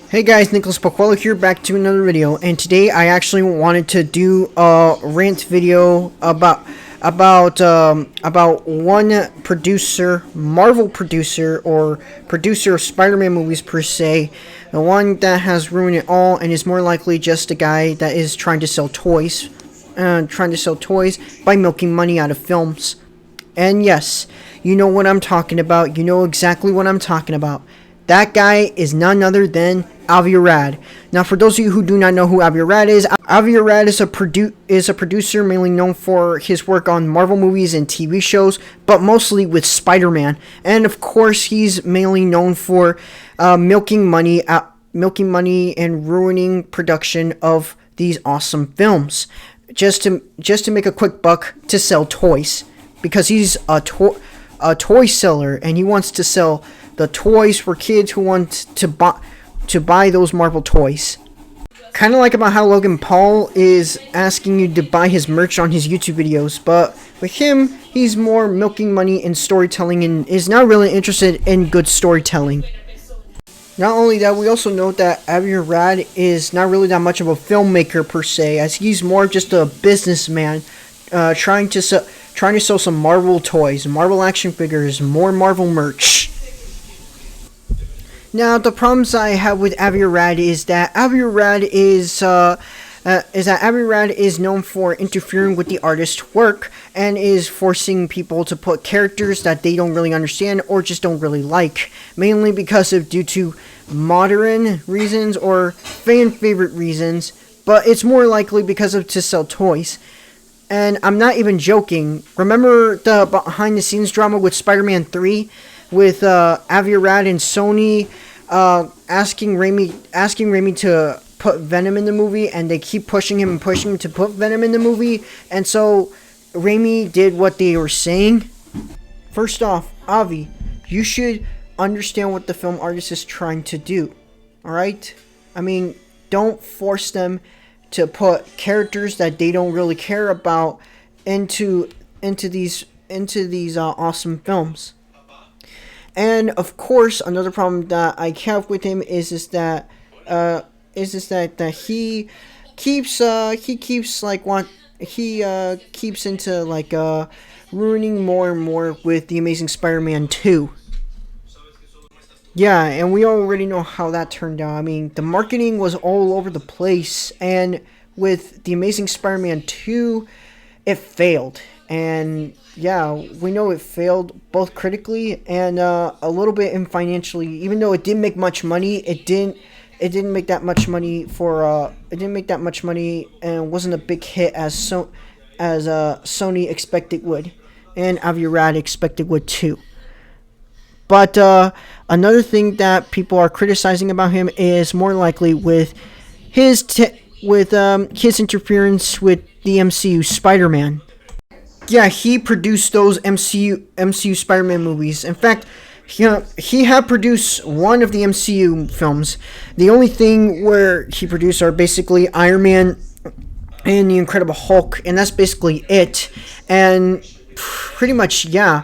Hey guys, Nicolas here, back to another video, and today I actually wanted to do a rant video about one producer, Marvel producer, or producer of Spider-Man movies per se, the one that has ruined it all and is more likely just a guy that is trying to sell toys by milking money out of films. And yes, you know what I'm talking about. You know exactly what I'm talking about. That guy is none other than Avi Arad. Now, for those of you who do not know who Avi Arad is a producer mainly known for his work on Marvel movies and TV shows, but mostly with Spider-Man. And of course, he's mainly known for milking money and ruining production of these awesome films, just to make a quick buck to sell toys, because he's a toy seller and he wants to sell the toys for kids who want to buy those Marvel toys. Kind of like about how Logan Paul is asking you to buy his merch on his YouTube videos, but with him, he's more milking money and storytelling and is not really interested in good storytelling. Not only that, we also note that Avi Arad is not really that much of a filmmaker per se, as he's more just a businessman trying to sell some Marvel toys, Marvel action figures, more Marvel merch. Now, the problems I have with Avi Arad is that Avi Arad is known for interfering with the artist's work and is forcing people to put characters that they don't really understand or just don't really like, mainly due to modern reasons or fan favorite reasons, but it's more likely because of to sell toys. And I'm not even joking. Remember the behind the scenes drama with Spider-Man 3? With Avi Arad and Sony asking Raimi to put Venom in the movie, and they keep pushing him to put Venom in the movie, and so Raimi did what they were saying. First off, Avi, you should understand what the film artist is trying to do. Alright? I mean, don't force them to put characters that they don't really care about into these awesome films. And of course, another problem that I have with him is that he keeps into ruining more and more with The Amazing Spider-Man 2. Yeah, and we already know how that turned out. I mean, the marketing was all over the place, and with The Amazing Spider-Man 2, it failed. And yeah, we know it failed both critically and a little bit in financially. Even though it didn't make much money, it didn't make that much money and wasn't a big hit as Sony expected would, and Avi Arad expected would too. But another thing that people are criticizing about him is more likely with his interference with the MCU Spider-Man. Yeah, he produced those MCU Spider-Man movies. In fact, he had produced one of the MCU films. The only thing where he produced are basically Iron Man and the Incredible Hulk, and that's basically it. And pretty much, yeah.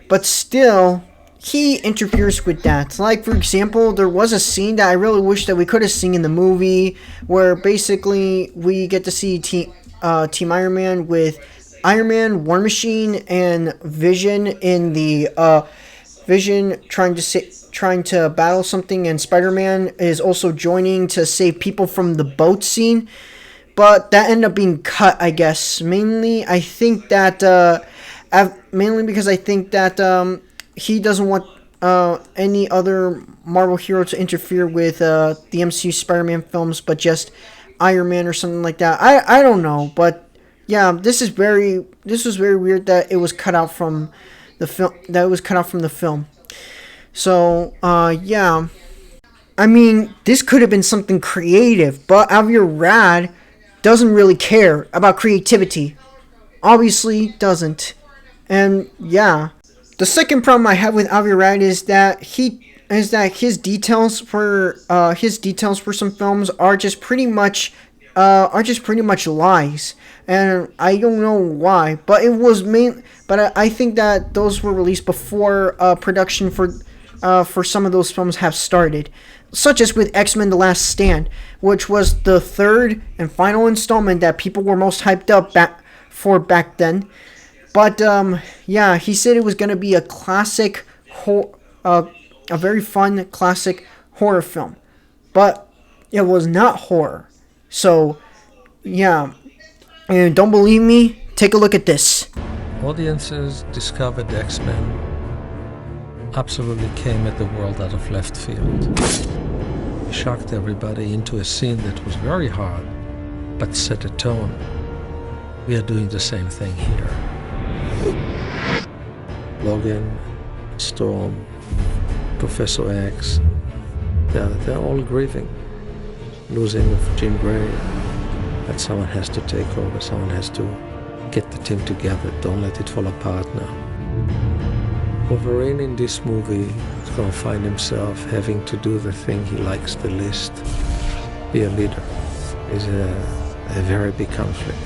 But still, he interferes with that. Like, for example, there was a scene that I really wish that we could have seen in the movie, where basically we get to see Team Iron Man with Iron Man, War Machine, and Vision in the Vision trying to battle something, and Spider-Man is also joining to save people from the boat scene. But that ended up being cut, I guess. Mainly because I think that he doesn't want any other Marvel hero to interfere with the MCU Spider-Man films, but just Iron Man or something like that. I don't know, but yeah, this was very weird that it was cut out from the film. So yeah, I mean, this could have been something creative, but Avi Arad doesn't really care about creativity. Obviously doesn't. And yeah, the second problem I have with Avi Arad is that his details for some films are just pretty much lies, and I don't know why. But I think that those were released before production for for some of those films have started, such as with X-Men The Last Stand, which was the third and final installment that people were most hyped up back then. But yeah, he said it was going to be a classic, a very fun classic horror film. But it was not horror. So, yeah. And don't believe me? Take a look at this. Audiences discovered X-Men absolutely came at the world out of left field. Shocked everybody into a scene that was very hard, but set a tone. We are doing the same thing here. Logan, Storm, Professor X, they're all grieving. Losing of Jean Grey, that someone has to take over, someone has to get the team together, don't let it fall apart now. Wolverine in this movie is going to find himself having to do the thing he likes the least, be a leader. It's a very big conflict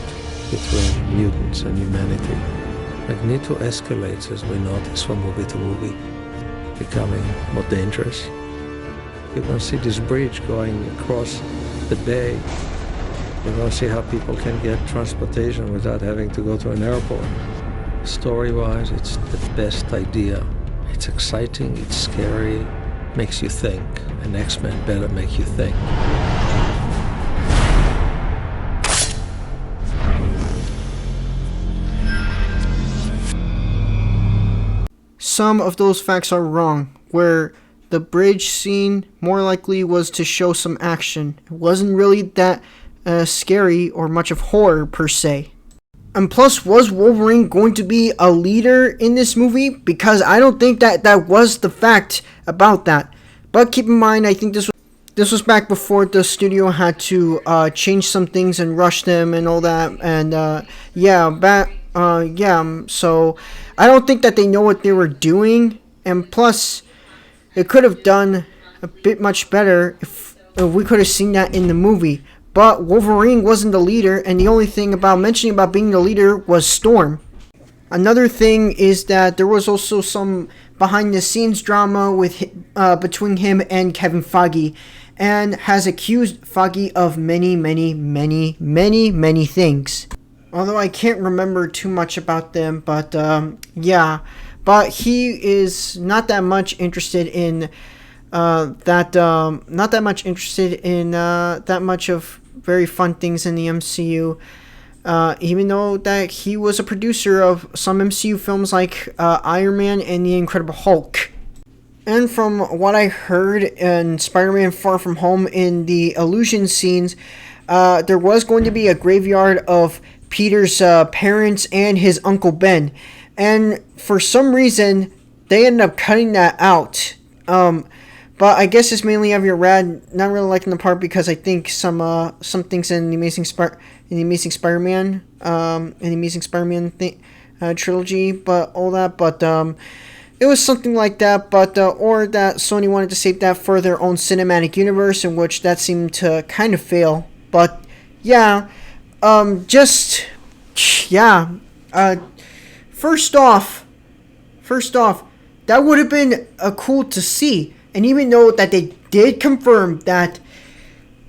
between mutants and humanity. Magneto escalates, as we notice from movie to movie, becoming more dangerous. You're going to see this bridge going across the bay. You're going to see how people can get transportation without having to go to an airport. Story-wise, it's the best idea. It's exciting, it's scary, makes you think. And X-Men better make you think. Some of those facts are wrong, where the bridge scene more likely was to show some action. It wasn't really that scary or much of horror per se. And plus, was Wolverine going to be a leader in this movie? Because I don't think that was the fact about that. But keep in mind, I think this was back before the studio had to change some things and rush them and all that. And so I don't think that they know what they were doing. And plus, it could have done a bit much better if we could have seen that in the movie. But Wolverine wasn't the leader, and the only thing about mentioning about being the leader was Storm. Another thing is that there was also some behind-the-scenes drama with between him and Kevin Feige, and has accused Feige of many things. Although I can't remember too much about them, but yeah. But he is not that much interested in that much of very fun things in the MCU, even though that he was a producer of some MCU films like Iron Man and The Incredible Hulk. And from what I heard in Spider-Man Far From Home in the illusion scenes, there was going to be a graveyard of Peter's parents and his Uncle Ben. And for some reason, they ended up cutting that out. But I guess it's mainly Avi Arad not really liking the part because I think some things in the Amazing Spider-Man trilogy, but all that. But it was something like that. But or that Sony wanted to save that for their own cinematic universe, in which that seemed to kind of fail. But yeah, First off, that would have been cool to see. And even though that they did confirm that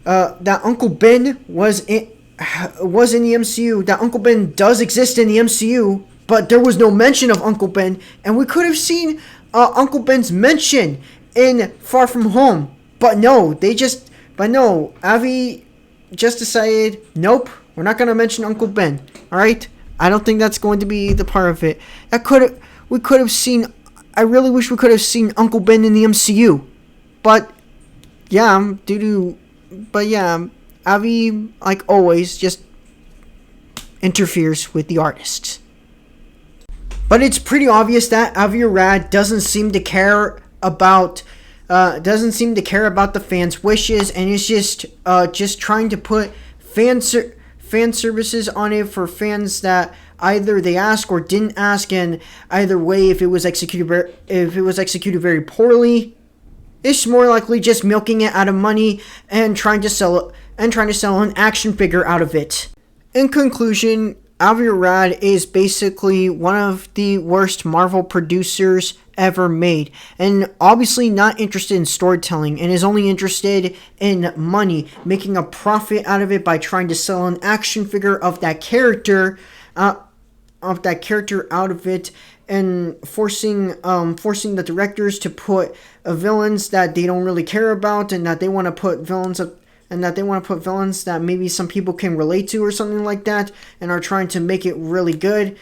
that Uncle Ben was in the MCU, that Uncle Ben does exist in the MCU, but there was no mention of Uncle Ben, and we could have seen Uncle Ben's mention in Far From Home. But no, Avi just decided, nope, we're not going to mention Uncle Ben. All right? I don't think that's going to be the part of it. We could have seen. I really wish we could have seen Uncle Ben in the MCU, but yeah, Avi, like always, just interferes with the artists. But it's pretty obvious that Avi Arad doesn't seem to care about the fans' wishes, and is just trying to put fan services on it for fans that either they ask or didn't ask, and either way, if it was executed very poorly, it's more likely just milking it out of money and trying to sell an action figure out of it. In conclusion, Avi Arad is basically one of the worst Marvel producers ever made, and obviously not interested in storytelling, and is only interested in money, making a profit out of it by trying to sell an action figure of that character, out of it, and forcing the directors to put villains that they don't really care about, and that they want to put villains that maybe some people can relate to or something like that, and are trying to make it really good.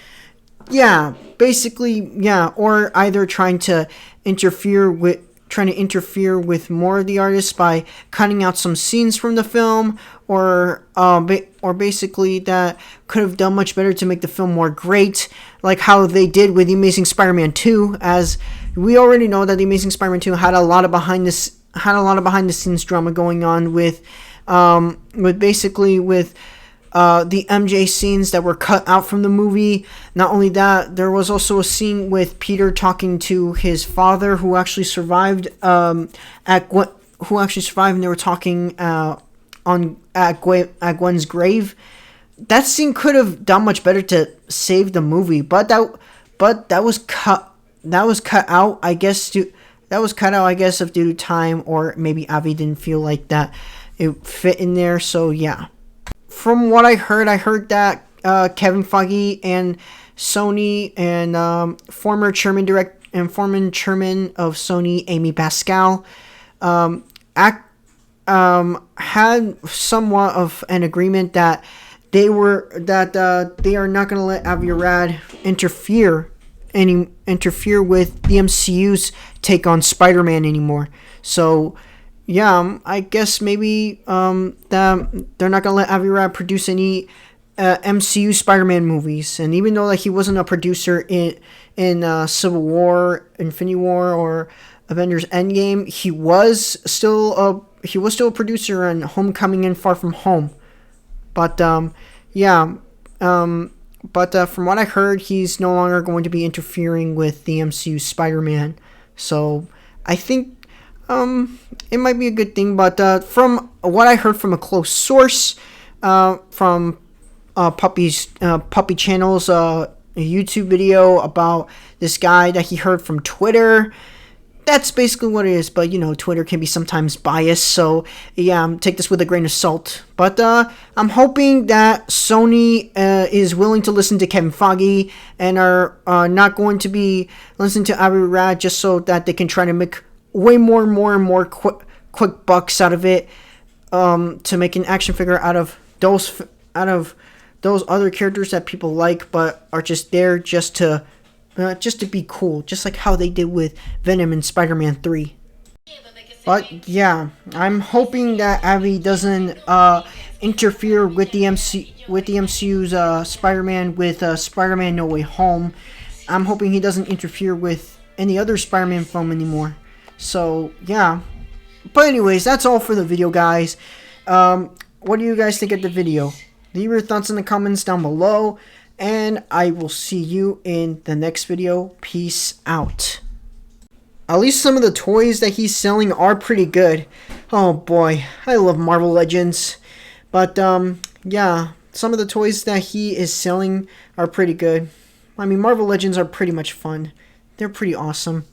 Yeah, basically, yeah, or either trying to interfere with more of the artists by cutting out some scenes from the film, or basically that could have done much better to make the film more great, like how they did with The Amazing Spider-Man 2, as we already know that The Amazing Spider-Man 2 had a lot of behind the scenes drama going on with the MJ scenes that were cut out from the movie. Not only that, there was also a scene with Peter talking to his father, who actually survived. And they were talking at Gwen's grave. That scene could have done much better to save the movie, but that was cut. That was cut out, I guess. Due to time, or maybe Avi didn't feel like that it fit in there. So yeah. From what I heard that Kevin Feige and Sony and former chairman of Sony, Amy Pascal, had somewhat of an agreement that they are not going to let Avi Arad interfere with the MCU's take on Spider-Man anymore. So yeah, I guess maybe that they're not gonna let Avi Arad produce any MCU Spider-Man movies. And even though he wasn't a producer in Civil War, Infinity War, or Avengers Endgame, he was still a producer in Homecoming and Far From Home. But from what I heard, he's no longer going to be interfering with the MCU Spider-Man. So I think it might be a good thing. But from what I heard from a close source, from Puppy Channel's a YouTube video about this guy that he heard from Twitter. That's basically what it is. But Twitter can be sometimes biased, so yeah, take this with a grain of salt. But I'm hoping that Sony is willing to listen to Kevin Feige and are not going to be listening to Avi Arad just so that they can try to make way more quick bucks out of it, to make an action figure out of those other characters that people like, but are just there just to be cool, just like how they did with Venom and Spider-Man 3. But yeah, I'm hoping that Avi doesn't interfere with the MCU's Spider-Man with Spider-Man No Way Home. I'm hoping he doesn't interfere with any other Spider-Man film anymore. So yeah, but anyways, that's all for the video, guys. What do you guys think of the video? Leave your thoughts in the comments down below, and I will see you in the next video. Peace out. At least some of the toys that he's selling are pretty good. Oh boy, I love Marvel Legends. But yeah, some of the toys that he is selling are pretty good. I mean, Marvel Legends are pretty much fun. They're pretty awesome.